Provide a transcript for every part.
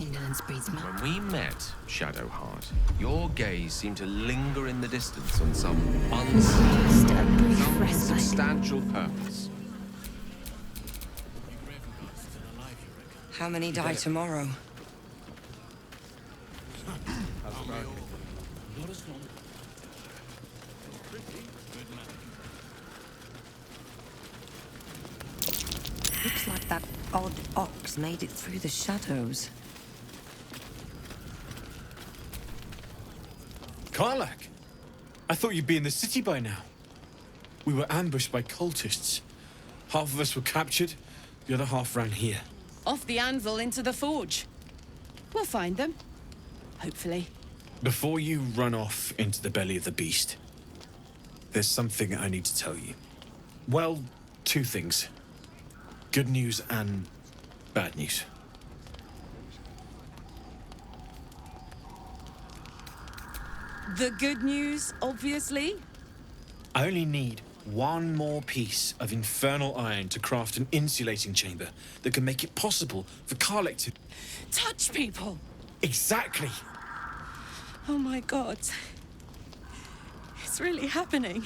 Indolence breeds man. When we met, Shadowheart, your gaze seemed to linger in the distance on some unseen, Just a brief some respite. substantial purpose. How many die tomorrow? Looks like that odd ox made it through the shadows. Karlak! I thought you'd be in the city by now. We were ambushed by cultists. Half of us were captured, the other half ran here. Off the anvil into the forge. We'll find them. Hopefully. Before you run off into the belly of the beast, there's something I need to tell you. Well, two things. Good news and bad news. The good news, obviously. I only need one more piece of infernal iron to craft an insulating chamber that can make it possible for Karlak to... Touch people! Exactly! Oh my god. It's really happening.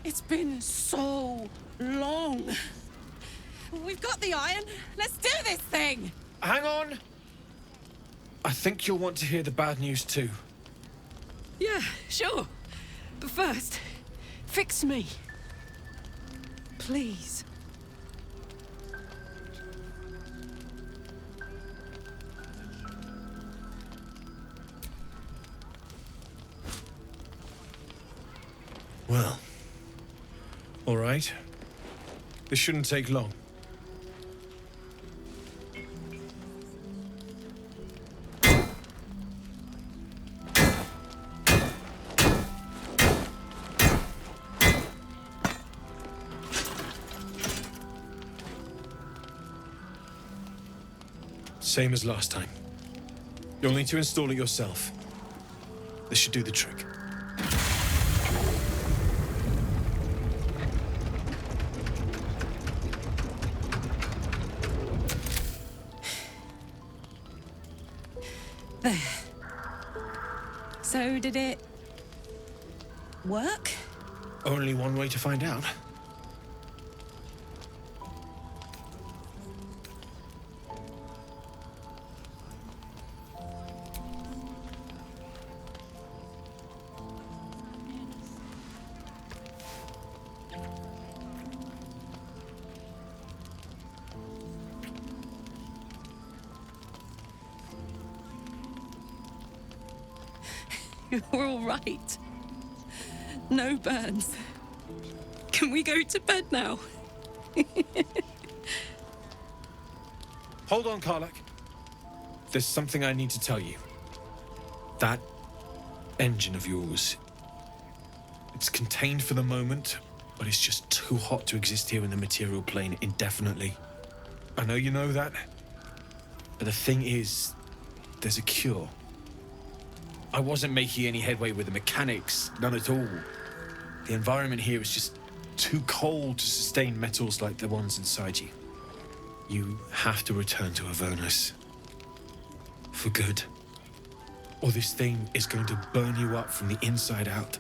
It's been so long. We've got the iron. Let's do this thing! Hang on! I think you'll want to hear the bad news too. Yeah, sure. But first, fix me. Please. Well, all right. This shouldn't take long. Same as last time. You'll need to install it yourself. This should do the trick. There. So did it work? Only one way to find out. You're all right. No burns. Can we go to bed now? Hold on, Karlak. There's something I need to tell you. That engine of yours, it's contained for the moment, but it's just too hot to exist here in the material plane indefinitely. I know you know that, but the thing is, there's a cure. I wasn't making any headway with the mechanics, none at all. The environment here is just too cold to sustain metals like the ones inside you. You have to return to Avernus. For good. Or this thing is going to burn you up from the inside out.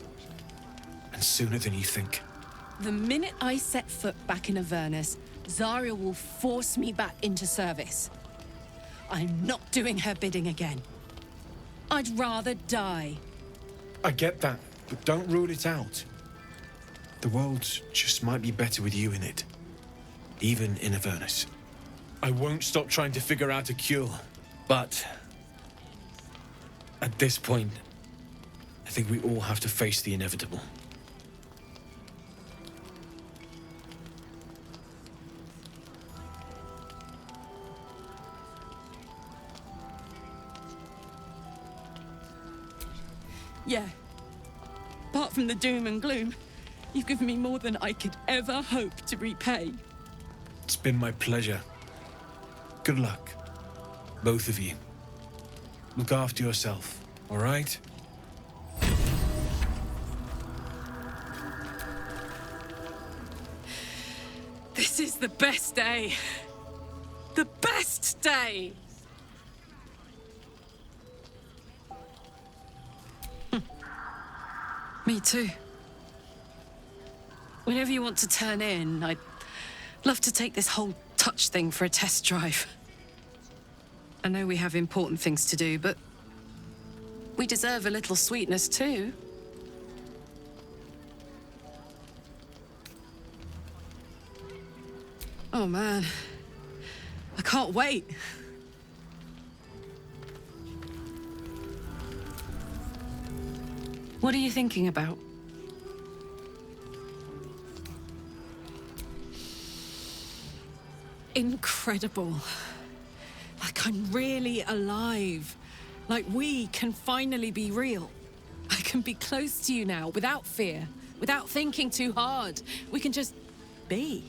And sooner than you think. The minute I set foot back in Avernus, Zarya will force me back into service. I'm not doing her bidding again. I'd rather die. I get that, but don't rule it out. The world just might be better with you in it. Even in Avernus. I won't stop trying to figure out a cure, but at this point, I think we all have to face the inevitable. Yeah. Apart from the doom and gloom, you've given me more than I could ever hope to repay. It's been my pleasure. Good luck, both of you. Look after yourself, all right? This is the best day. The best day! Me too. Whenever you want to turn in, I'd love to take this whole touch thing for a test drive. I know we have important things to do, but we deserve a little sweetness too. Oh man, I can't wait. What are you thinking about? Incredible. Like I'm really alive. Like we can finally be real. I can be close to you now without fear, without thinking too hard. We can just be.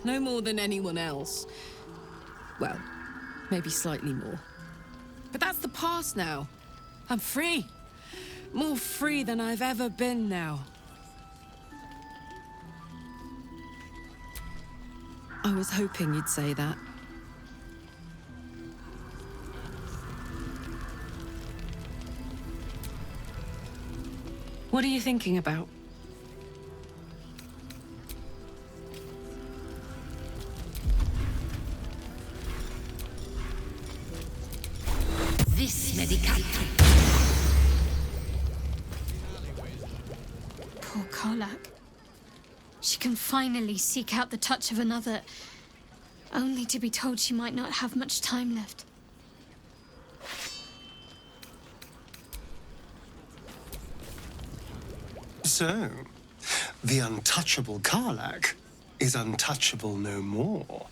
No more than anyone else. Well, maybe slightly more. But that's the past now. I'm free. More free than I've ever been now. I was hoping you'd say that. What are you thinking about? This medicate. Poor Karlak. She can finally seek out the touch of another, only to be told she might not have much time left. So, the untouchable Karlak is untouchable no more.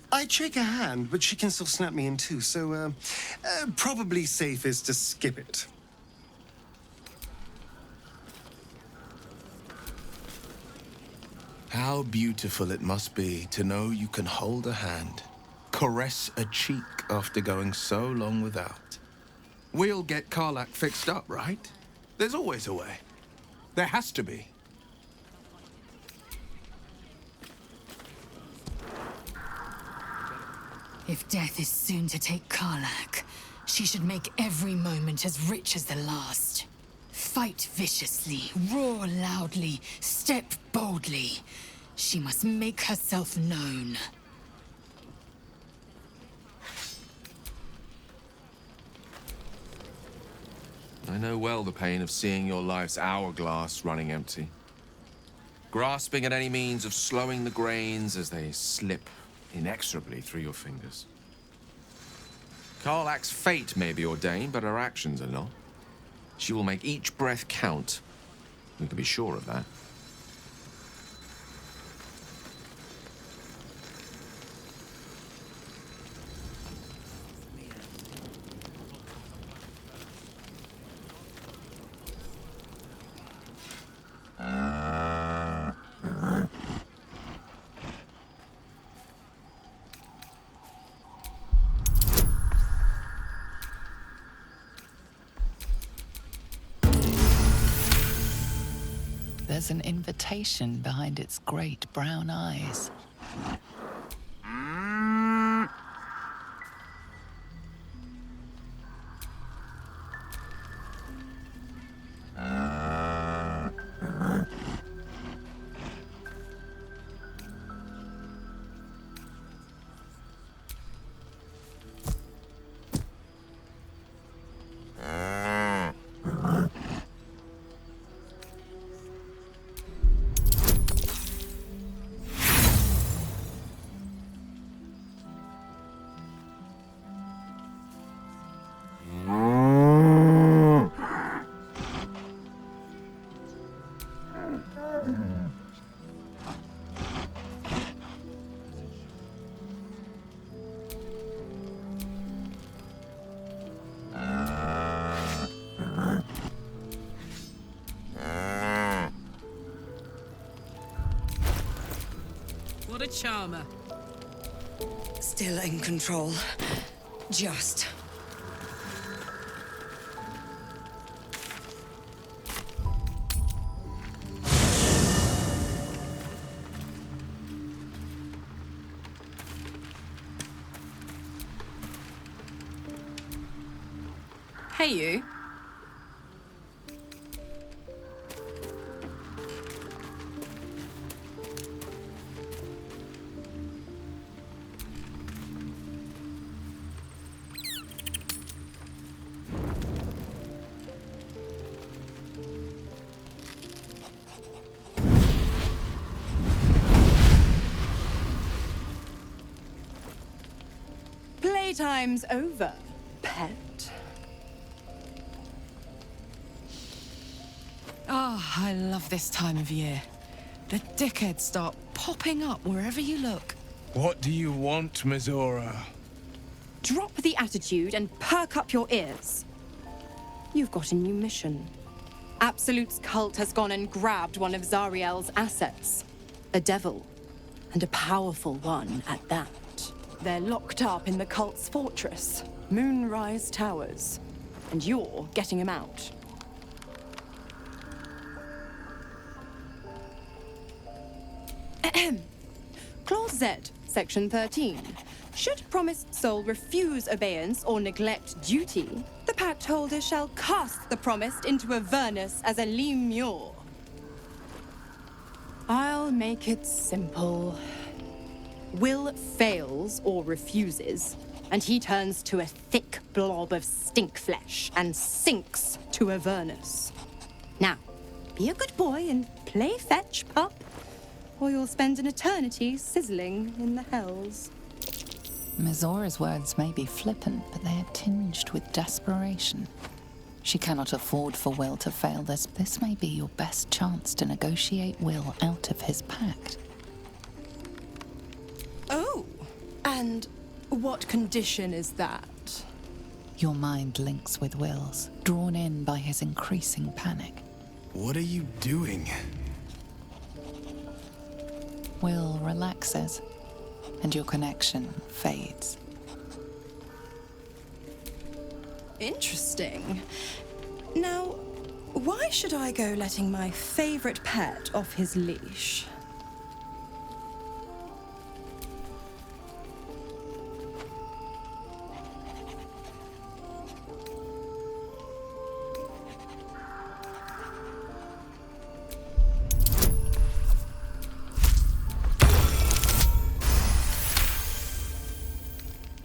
I'd shake her hand, but she can still snap me in two, so probably safest to skip it. How beautiful it must be to know you can hold a hand, caress a cheek after going so long without. We'll get Karlak fixed up, right? There's always a way. There has to be. If death is soon to take Karlak, she should make every moment as rich as the last. Fight viciously, roar loudly, step boldly. She must make herself known. I know well the pain of seeing your life's hourglass running empty. Grasping at any means of slowing the grains as they slip inexorably through your fingers. Karlak's fate may be ordained, but her actions are not. She will make each breath count. We can be sure of that. There's an invitation behind its great brown eyes. What a charmer. Still in control. Just. Hey, you. Playtime's over, pet. Oh, I love this time of year. The dickheads start popping up wherever you look. What do you want, Mizora? Drop the attitude and perk up your ears. You've got a new mission. Absolute's cult has gone and grabbed one of Zariel's assets. A devil. And a powerful one at that. They're locked up in the cult's fortress, Moonrise Towers. And you're getting them out. Clause Z, Section 13. Should promised soul refuse obeyance or neglect duty, the pact holder shall cast the promised into Avernus as a lemure. I'll make it simple. Will fails or refuses, and he turns to a thick blob of stink flesh and sinks to Avernus. Now, be a good boy and play fetch, pup, or you'll spend an eternity sizzling in the hells. Mizora's words may be flippant, but they are tinged with desperation. She cannot afford for Will to fail this. This may be your best chance to negotiate Will out of his pact. Oh, and what condition is that? Your mind links with Will's, drawn in by his increasing panic. What are you doing? Will relaxes, and your connection fades. Interesting. Now, why should I go letting my favorite pet off his leash?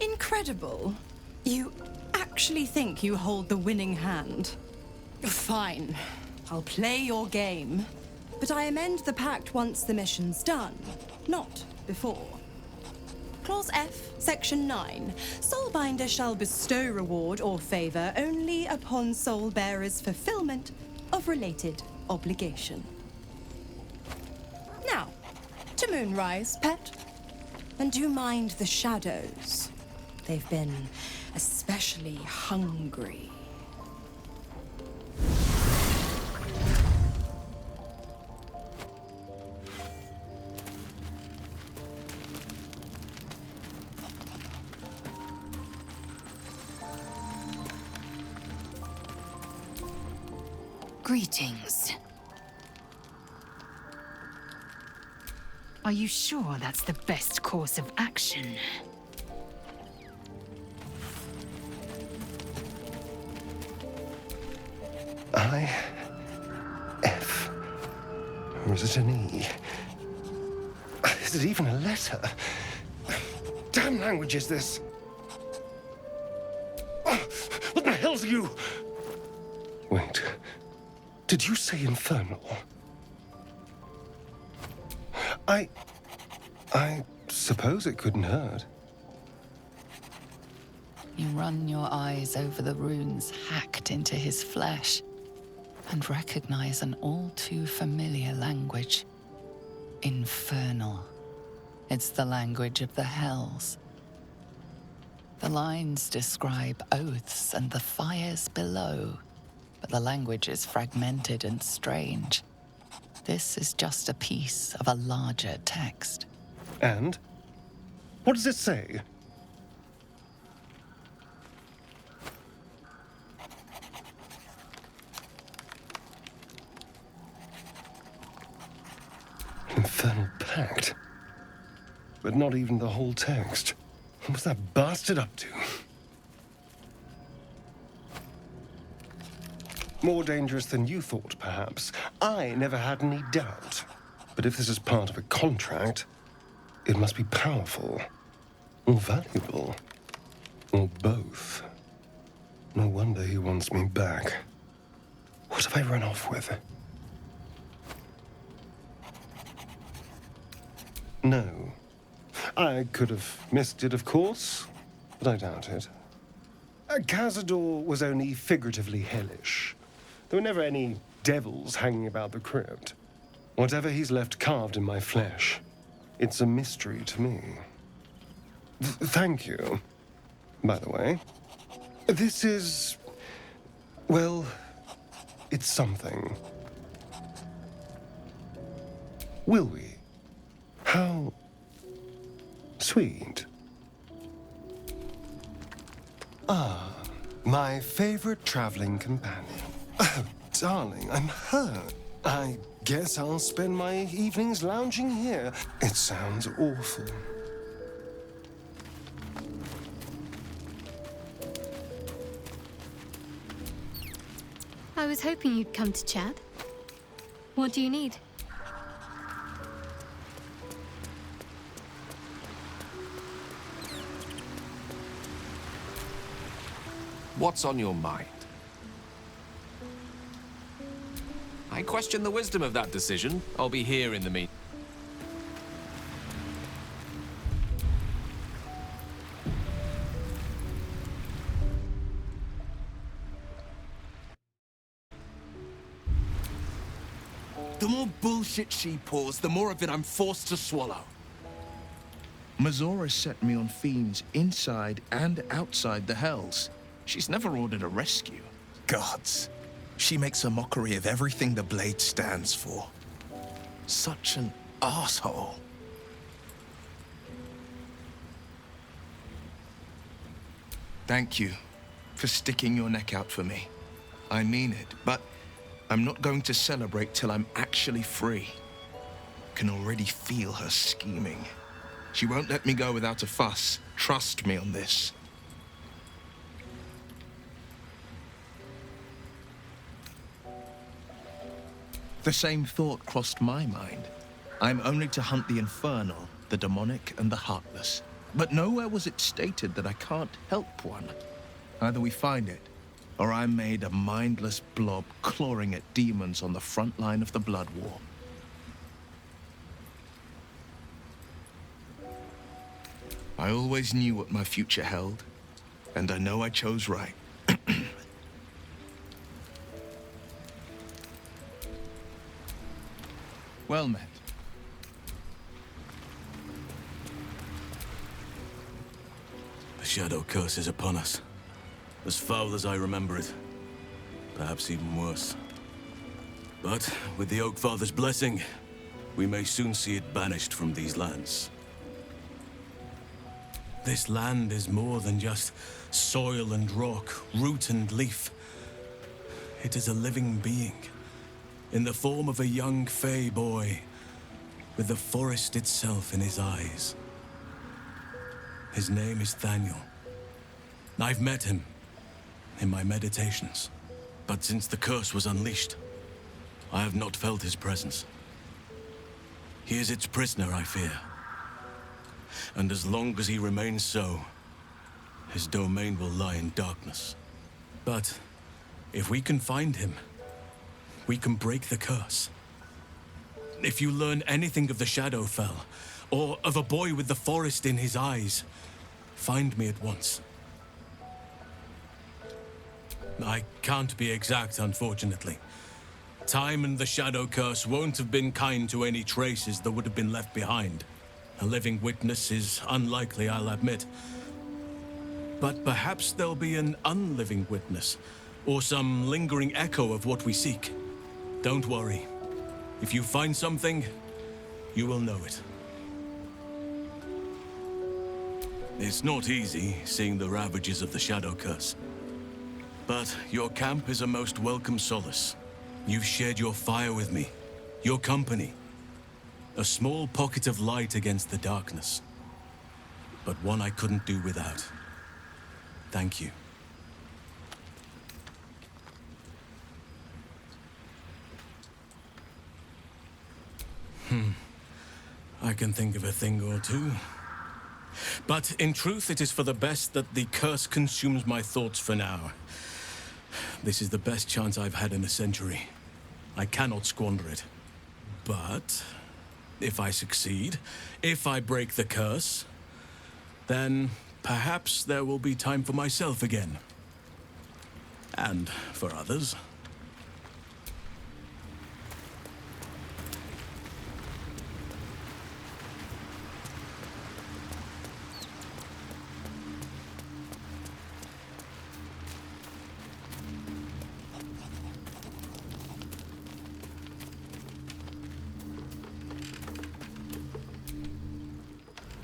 Incredible. You actually think you hold the winning hand? Fine. I'll play your game. But I amend the pact once the mission's done, not before. Clause F, Section 9. Soulbinder shall bestow reward or favor only upon soul bearer's fulfillment of related obligation. Now, to Moonrise, pet. And do mind the shadows. They've been especially hungry. Greetings. Are you sure that's the best course of action? F. Or is it an E? Is it even a letter? Damn language is this? What the hell's you? Wait. Did you say infernal? I suppose it couldn't hurt. You run your eyes over the runes hacked into his flesh and recognize an all too familiar language. Infernal. It's the language of the hells. The lines describe oaths and the fires below, but the language is fragmented and strange. This is just a piece of a larger text. And? What does it say? Infernal pact. But not even the whole text. What was that bastard up to? More dangerous than you thought, perhaps. I never had any doubt. But if this is part of a contract, it must be powerful, or valuable, or both. No wonder he wants me back. What have I run off with? No. I could have missed it, of course, but I doubt it. Cazador was only figuratively hellish. There were never any devils hanging about the crypt. Whatever he's left carved in my flesh, it's a mystery to me. Thank you, by the way. This is... well, it's something. Will we? How sweet. Ah, my favorite traveling companion. Oh, darling, I'm hurt. I guess I'll spend my evenings lounging here. It sounds awful. I was hoping you'd come to chat. What do you need? What's on your mind? I question the wisdom of that decision. I'll be here in the meantime. The more bullshit she pours, the more of it I'm forced to swallow. Mazora set me on fiends inside and outside the Hells. She's never ordered a rescue. Gods. She makes a mockery of everything the Blade stands for. Such an asshole. Thank you for sticking your neck out for me. I mean it, but I'm not going to celebrate till I'm actually free. Can already feel her scheming. She won't let me go without a fuss. Trust me on this. The same thought crossed my mind. I'm only to hunt the infernal, the demonic, and the heartless. But nowhere was it stated that I can't help one. Either we find it, or I'm made a mindless blob clawing at demons on the front line of the Blood War. I always knew what my future held, and I know I chose right. Well met. The Shadow Curse is upon us. As foul as I remember it. Perhaps even worse. But with the Oak Father's blessing, we may soon see it banished from these lands. This land is more than just soil and rock, root and leaf. It is a living being, in the form of a young Fey boy, with the forest itself in his eyes. His name is Thaniel. I've met him in my meditations, but since the curse was unleashed, I have not felt his presence. He is its prisoner, I fear. And as long as he remains so, his domain will lie in darkness. But if we can find him, we can break the curse. If you learn anything of the Shadowfell, or of a boy with the forest in his eyes, find me at once. I can't be exact, unfortunately. Time and the Shadow Curse won't have been kind to any traces that would have been left behind. A living witness is unlikely, I'll admit. But perhaps there'll be an unliving witness, or some lingering echo of what we seek. Don't worry. If you find something, you will know it. It's not easy, seeing the ravages of the Shadow Curse. But your camp is a most welcome solace. You've shared your fire with me, your company. A small pocket of light against the darkness. But one I couldn't do without. Thank you. I can think of a thing or two. But in truth, it is for the best that the curse consumes my thoughts for now. This is the best chance I've had in a century. I cannot squander it. But if I succeed, if I break the curse, then perhaps there will be time for myself again. And for others.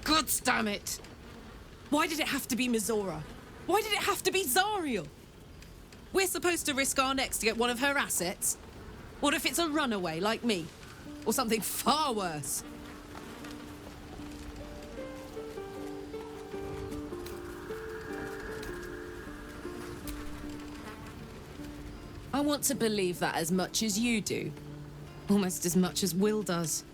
God damn it! Why did it have to be Mizora? Why did it have to be Zariel? We're supposed to risk our necks to get one of her assets? What if it's a runaway like me? Or something far worse? I want to believe that as much as you do. Almost as much as Will does.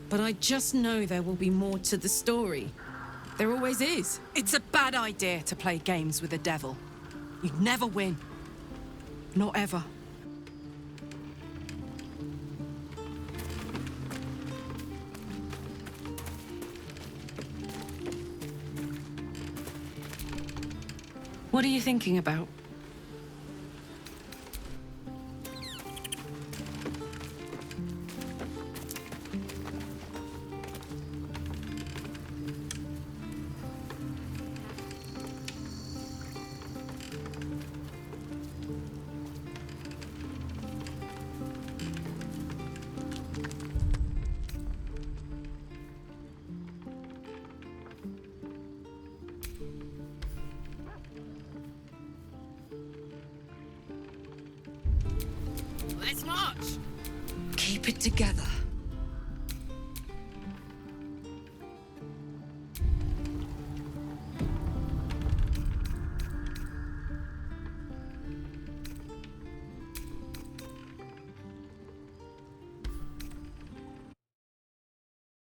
But I just know there will be more to the story. There always is. It's a bad idea to play games with the devil. You'd never win. Not ever. What are you thinking about? Let's march! Keep it together.